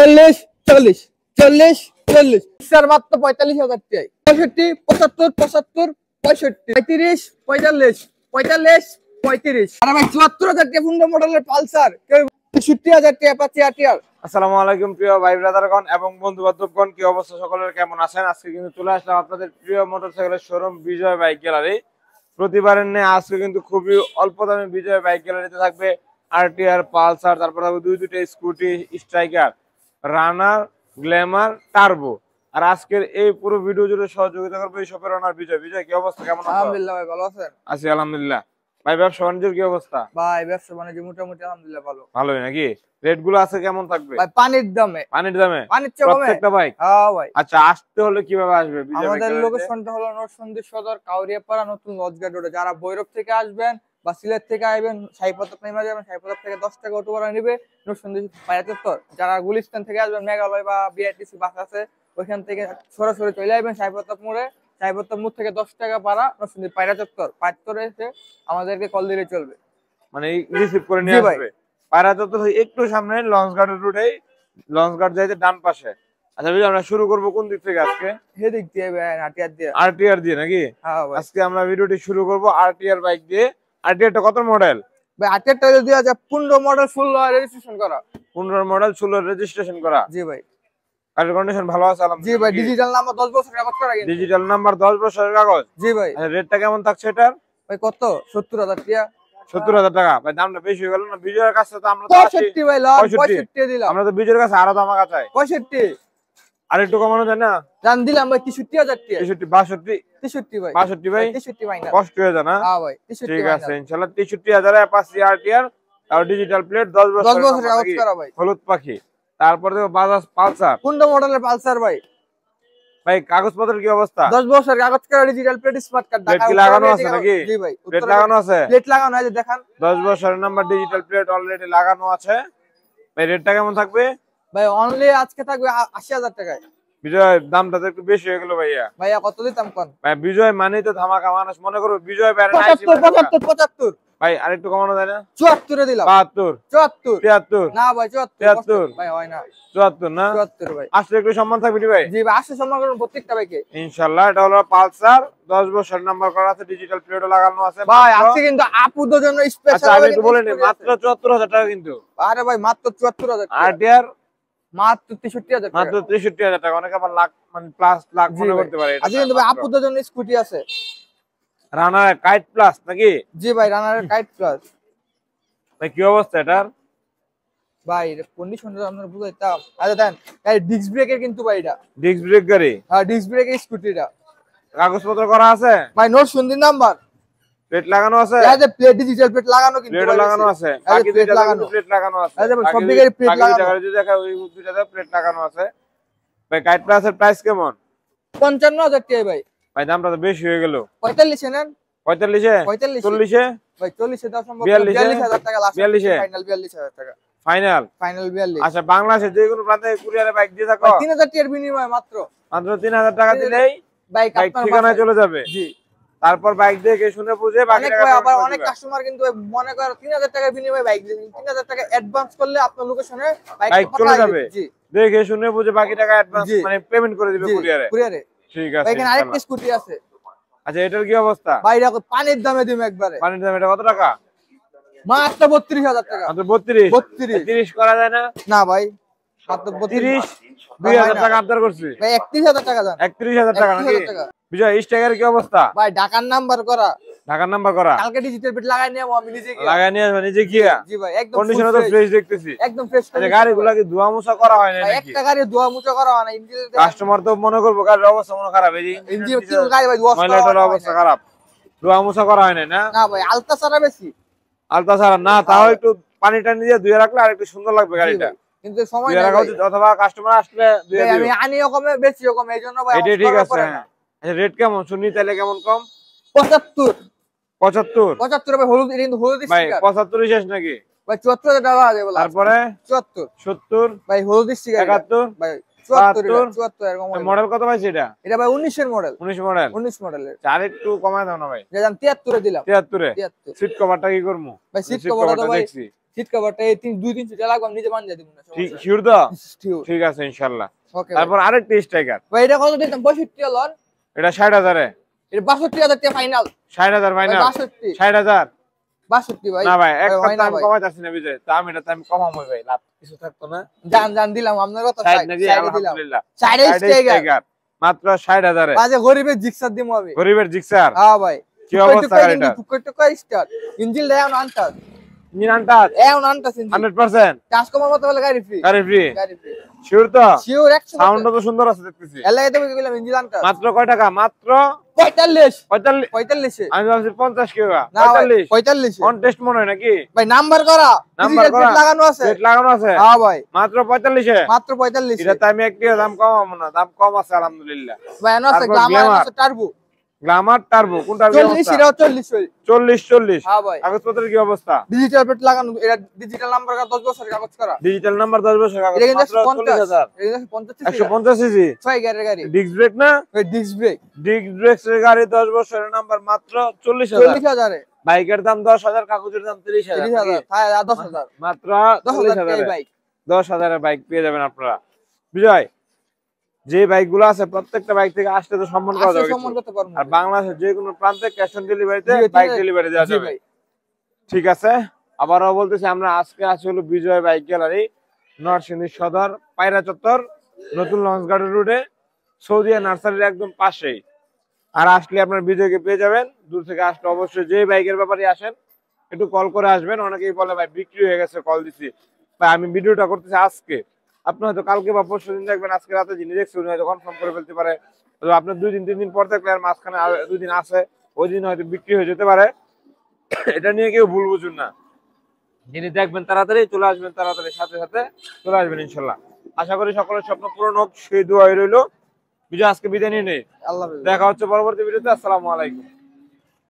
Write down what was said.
40 40 40 40 sir মাত্র 45,000 টাকা 65 75 75 65 35 45 45 আরে ভাই 74,000 টাকা ফুন্ডা মডেলের পালসার 63,000 টাকা অ্যাপাচি আরটিআর। আসসালামু আলাইকুম প্রিয় ভাই ব্রাদারগণ এবং বন্ধু বান্ধবগণ, কি অবস্থা সকলের, কেমন আছেন? আজকে কিন্তু চলে আসলাম আপনাদের প্রিয় মোটরসাইকেলের শোরুম বিজয় বাইক গ্যালারি। প্রতিবারের ন্যায় আজকে কিন্তু খুবই অল্প দামে বিজয় বাইক গ্যালারিতে থাকবে আরটিআর, পালসার, তারপর থাকবে দুইটা স্কুটি, স্ট্রাইকার, রানার, গ্ল্যামার, টার্বো। আর আজকের এই পুরো ভিডিও জুড়ে সহযোগিতা করবে এই শপের ওনার বিজয়। বিজয়, কি অবস্থা, কেমন আছেন? আলহামদুলিল্লাহ ভাই, ভালো আছেন? আছি আলহামদুলিল্লাহ। ভাই ব্যবসা বাণিজ্যের কি অবস্থা? ভাই ব্যবসা বাণিজ্য মোটামুটি আলহামদুলিল্লাহ ভালো। ভালোই নাকি? রেট গুলো আছে কেমন থাকবে? ভাই পানির দামে পানির চেয়ে কমে প্রত্যেকটা বাইক? হ্যাঁ ভাই। আচ্ছা, আসতে হলে কিভাবে আসবে? আমাদের লোকেশনটা হলো নরসিংদী সদর কাউরিয়াপাড়া নতুন লজঘাট রোডে। যারা ভৈরব থেকে আসবেন বা সিলেট থেকে আসবেন সাইপথ নেমে যাবেন, সাইপথ থেকে 10 টাকা অটো ভাড়া নেবে নরসিংদী পায়রাচত্বর। যারা গুলিস্তান থেকে আসবেন মেঘালয় বা বিআরটিসি বাস আছে ওইখান থেকে সরাসরি চলে আসবেন সাইপথ মোড়ে। সাইপথ মোড় থেকে 10 টাকা ভাড়া নরসিংদী পায়রাচত্বর পাঁচতরে এসে আমাদেরকে কল দিলে চলবে, মানে রিসিভ করে নিয়ে আসবে। পায়রাচত্বর একটু সামনে লঞ্চঘাটের রোডে, লঞ্চঘাট যাইতে ডান পাশে। আচ্ছা ভাই, আমরা শুরু করব কোন দিক থেকে আজকে? এদিক দিয়ে আরটিআর দিয়ে। আরটিআর দিয়ে নাকি? হ্যাঁ ভাই। আজকে আমরা ভিডিওটি শুরু করব আরটিআর বাইক দিয়ে। আরটিআরটা কত মডেল? ভাই আরটিআরটা 2015 মডেল, ফুল রেজিস্ট্রেশন করা। 15 মডেল, 16 রেজিস্ট্রেশন করা। জি ভাই। গাড়ির কন্ডিশন ভালো আছে আলহামদুলিল্লাহ। জি ভাই, ডিজিটাল নাম্বার 10 বছরের কাগজ করা কিন্তু। ডিজিটাল নাম্বার 10 বছরের কাগজ। জি ভাই। আচ্ছা, রেটটা কেমন থাকছে এটার? ভাই কত? 70,000 টাকা। 70,000 টাকা। ভাই দামটা বেশি হয়ে গেল না? বিজয়ের কাছে তো আমরা তো 65 ভাই, লট 65 দিলাম। আমরা তো বিজয়ের কাছে আরো দাম কাছে 65 আর একটু কমানো যায় না? জান দিলাম ভাই 63,000 টাকা। 63 63 ভাই। 62 ভাই 63 ভাই না, কষ্ট হয়ে যায় না? হ্যাঁ ভাই 63 ঠিক ভাই আছে, ইনশাআল্লাহ 63,000 এ অ্যাপাচি আরটিআর আর ডিজিটাল প্লেট 10 বছরের কাগজ করা ভাই। হলুদ পাখি। তারপর দেখো বাজাজ পালসার। কোনটা মডেলের পালসার ভাই? ভাই কাগজপত্রের কি অবস্থা? 10 বছরের কাগজ করা, digital plate, smart card. Plate কি লাগানো আছে নাকি? জি ভাই, প্লেট লাগানো আছে। প্লেট লাগানো আছে, দেখান। 10 বছরের নাম্বার, ডিজিটাল প্লেট অলরেডি লাগানো আছে। ভাই রেটটা কেমন থাকবে? ভাই অনলি আজকে থাকবে 80,000 টাকায়। বিজয় দামটা তো একটু বেশি হয়ে গেল ভাইয়া। ভাইয়া কত দিতাম কোন? ভাই বিজয় মানেই তো ধামাকা, মানুষ মনে করো বিজয় বাইরে নাই। 75 ভাই আরেকটু কমানো যায় না? 74 এ দিলাম। 72 74 73 না ভাই 74 ভাই হয় না। 74 না? 74 ভাই। আসলে একটু সম্মান থাকবে ভাই। জি ভাই, আসলে সম্মান করুন প্রত্যেকটা ভাইকে ইনশাআল্লাহ। এটা হলো পালসার, 10 বছর নাম্বার করা আছে, ডিজিটাল প্লেটও লাগানো আছে ভাই। আজকে কিন্তু আপুদের জন্য স্পেশাল। আচ্ছা আমি একটু বলে নি, মাত্র 74,000 টাকা কিন্তু। আরে ভাই মাত্র 74,000 টাকা। আরটিআর মাত্র 63,000 টাকা। মাত্র 63,000 টাকা। অনেকে আবার লাখ মানে প্লাস লাখ মনে করতে পারে। আজকে কিন্তু ভাই আপুদের জন্য স্কুটি আছে। রানার কাইট প্লাস নাকি? জি ভাই, রানারের কাইট প্লাস। ভাই কি অবস্থা এটার? ভাই কন্ডিশনটা আপনারা বুঝাইতাম। আচ্ছা দেন, এই ডিস্ক ব্রেকের কিন্তু ভাই এটা। ডিস্ক ব্রেক গাড়ি? হ্যাঁ ডিস্ক ব্রেকের স্কুটিটা। কাগজপত্র করা আছে? ভাই নোট সুন্দর নাম্বার, প্লেট লাগানো আছে। এই যে প্লেট, ডিজিটাল প্লেট লাগানো কিন্তু। প্লেট লাগানো আছে, বাকি দুইটা প্লেট লাগানো আছে। এই যে সব দিকে প্লেট লাগানো। বাকি যদি দেখা ওই দুইটাতে প্লেট লাগানো আছে। ভাই কাইট প্লাসের প্রাইস কেমন? 55,000 টাকা ভাই। ভাই দামটা তো বেশি হয়ে গেল। 45 এ নেন। 45 এ? 40 এ? ভাই 40 এ দাও সম্ভব। 42,000 টাকা লাস্ট। 42 এ? ফাইনাল 42,000 টাকা। ফাইনাল 42। আচ্ছা, বাংলাদেশে যে কোনো প্রান্তে কুরিয়ারে বাইক দিয়ে থাকো? 3,000 টাকার বিনিময়ে মাত্র 3,000 টাকা দিলেই বাইক ঠিকানায় চলে যাবে। জি। তারপর বাইক দেখে শুনে বুঝে বাকি টাকা আবার অনেক কাস্টমার কিন্তু মনে করে 3,000 টাকার বিনিময়ে বাইক দিবেন। 3,000 টাকা অ্যাডভান্স করলে আপনার লোকেশনে বাইক চলে যাবে। জি। দেখে শুনে বুঝে বাকি টাকা অ্যাডভান্স মানে পেমেন্ট করে দিবে কুরিয়ারে। কুরিয়ারে। ঠিক আছে। এখানে আরেকটা স্কুটি আছে। আচ্ছা এটার কি অবস্থা? ভাই দেখো পানির দামে দিম একবারে। পানির দাম এটা কত টাকা? মাত্র 32,000 টাকা। মাত্র 32? 30 করা যায় না? না ভাই মাত্র 32। 2,000 টাকা আবদার করছি ভাই 31,000 টাকা দেন। 31,000 টাকা নাকি? বিজয় স্ট্রাইকার কি অবস্থা? ভাই ঢাকার নাম্বার করা। ঢাকার নাম্বার করা? কালকে ডিজিটাল প্লেট লাগাই নিয়ে আমি নিজে গিয়ে। লাগাই নিয়ে নিজে গিয়া? জি ভাই একদম কন্ডিশন তো ফ্রেশ দেখতেছি। একদম ফ্রেশ। আচ্ছা গাড়িগুলো কি ধোয়া মোছা করা হয় না নাকি? একটা গাড়ি ধোয়া মোছা করা হয় না। ইঞ্জিন কাস্টমার তো মনে করবে গাড়ির অবস্থা মনে খারাপ। এই ইঞ্জিন কি গাড়ি ভাই ধোয়া অবস্থা খারাপ, ধোয়া মোছা করা হয় না? না ভাই আলতা ছাড়া বেশি। আলতা ছাড়া না, তাও একটু পানি টানি দিয়ে ধুয়ে রাখলে আর একটু সুন্দর লাগবে গাড়িটা। কিন্তু সময় নাই অথবা কাস্টমার আসলে ধুয়ে দিও। আমি আনিও কমে বেচিও কমে, এইজন্য ভাই এটা ঠিক আছে। আচ্ছা রেট কেমন শুনি তাহলে? কেমন কম? 75 75 ভাই। হলুদ কিন্তু হলুদ ভাই স্টিকার 75 শেষ নাকি? ভাই 74,000 টাকা আছে বলা। তারপরে 74 70 ভাই হলুদ স্টিকার 71 ভাই 74 এরকম মডেল কত পাইছে এটা? এটা ভাই 19 এর মডেল। 19 মডেল? 19 মডেলের। আর একটু কমায় দাও না ভাই। যেমন 73 এ দিলাম। 73 এ? 73 সিট কভারটা কি করব? ভাই সিট কভারটা তো ভাই দেখছি সিট কভারটা এই 2-300 টাকা লাগবে, আমি নিজে বানিয়ে দিব না। ঠিক শিওর তো? Sure. ঠিক আছে ইনশাআল্লাহ। ওকে তারপর আরেকটা স্ট্রাইকার, ভাই, এটা কত দিতাম? 65 লন। এটা 60,000 এ। এটা 62,000 টাকা ফাইনাল। 60,000 ফাইনাল। 62 60,000 62 ভাই। না ভাই, এক ভাই, হয় কথা না আমি ভাই। কমাইতাছি না বিজয়, দাম এটা আমি কমামই ভাই, লাভ কিছু থাকতো না। জান দিলাম আপনার কথা। 60 নাকি? দিলাম আলহামদুলিল্লাহ। 60 স্ট্রাইকার মাত্র 60,000 এ। বাজে গরিবের জিক্সার দিমু আমি। গরিবের জিক্সার। হ্যাঁ ভাই। কি অবস্থা গাড়িটার? টুকটাক টুকটাক স্টার্ট ইঞ্জিন দেয় না আনতাস। নিরানটা এখন আনতাস ইঞ্জিন 100% চাষ কমার মতো বলে গাড়ি ফ্রি। গাড়ি ফ্রি। গাড়ি ফ্রি শিওর তো? শিওর 100%। সাউন্ডও তো সুন্দর আছে দেখতেছি। এলাকায় তো বললাম ইঞ্জিন আনতাস। মাত্র কয় টাকা? মাত্র 45 45। 45 এ। আমি ভাবছি 50 কি হবে? না ভাই 45 45 এ। কন্টেস্ট মনে হয় নাকি? ভাই নাম্বার করা, নাম্বার ডিজিটাল করা প্লেট লাগানো আছে। প্লেট লাগানো আছে। হ্যাঁ ভাই মাত্র 45 এ। মাত্র 45 এটা এ। তো আমি একটু দাম কমাবো না, দাম কম আছে আলহামদুলিল্লাহ। ভাই এনো আছে তারপর গ্ল্যামার, গ্ল্যামার। আছে টার্বো। গ্ল্যামার টার্বো কোনটা? 40 এর 40 ভাই। 40। হ্যাঁ ভাই কাগজপত্রের কি অবস্থা? ডিজিটাল প্লেট লাগানো, এটা ডিজিটাল নাম্বার করা, 10 বছর কাগজ করা। ডিজিটাল নাম্বার 10 বছর কাগজ, এটা কিন্তু মাত্র 40,000। 50 সিসি 150 সিসি 6 গিয়ারের গাড়ি। ডিস্ক ব্রেক না? ওই ডিস্ক ব্রেক ডিস্ক ব্রেক এর গাড়ি 10 বছরের নাম্বার, মাত্র 40,000। 40,000 এ। বাইকের দাম 10,000, কাগজের দাম 30,000। 30,000 হ্যাঁ 10,000 মাত্র 10,000 40,000 টাকা বাইক। 10,000 এর বাইক পেয়ে যাবেন আপনারা। বিজয়, যে বাইকগুলো আছে প্রত্যেকটা বাইক থেকে আসলে তো সম্মান করা আসলে যাবে সম্মান কিছু। করতে পারবো। আর বাংলাদেশের যে কোনো প্রান্তে ক্যাশ অন ডেলিভারিতে জি, বাইক ঠিক- ডেলিভারি দেওয়া জি যাবে। ভাই। ঠিক আছে, আবারও বলতেছি আমরা আজকে আছি হলো বিজয় বাইক গ্যালারি, নরসিংদী সদর, পায়রা চত্বর, নতুন লঞ্চ গার্ডেন রোডে, সৌদিয়া নার্সারির একদম পাশেই। আর আসলে আপনার বিজয়কে পেয়ে যাবেন। দূর থেকে আসলে অবশ্যই যে বাইকের ব্যাপারে আসেন একটু কল করে আসবেন। অনেকেই বলে ভাই বিক্রি হয়ে গেছে, কল দিছি ভাই, আমি ভিডিওটা করতেছি আজকে, আপনি হয়তো কালকে বা পরশু দিন দেখবেন, আজকে রাতে যিনি দেখছেন উনি হয়তো কনফার্ম করে ফেলতে পারে। তো আপনার 2-3 দিন পর দেখলে আর মাঝখানে 2 দিন আছে, ওই দিন হয়তো বিক্রি হয়ে যেতে পারে। এটা নিয়ে কেউ ভুল বুঝুন না, যিনি দেখবেন তাড়াতাড়ি চলে আসবেন, তাড়াতাড়ি সাথে সাথে চলে আসবেন ইনশাল্লাহ। আশা করি সকলের স্বপ্ন পূরণ হোক, সেই দোয়াই রইল। বিজয় আজকে বিদায় নিয়ে নেই, আল্লাহ হাফেজ। দেখা হচ্ছে পরবর্তী ভিডিওতে। আসসালামু আলাইকুম।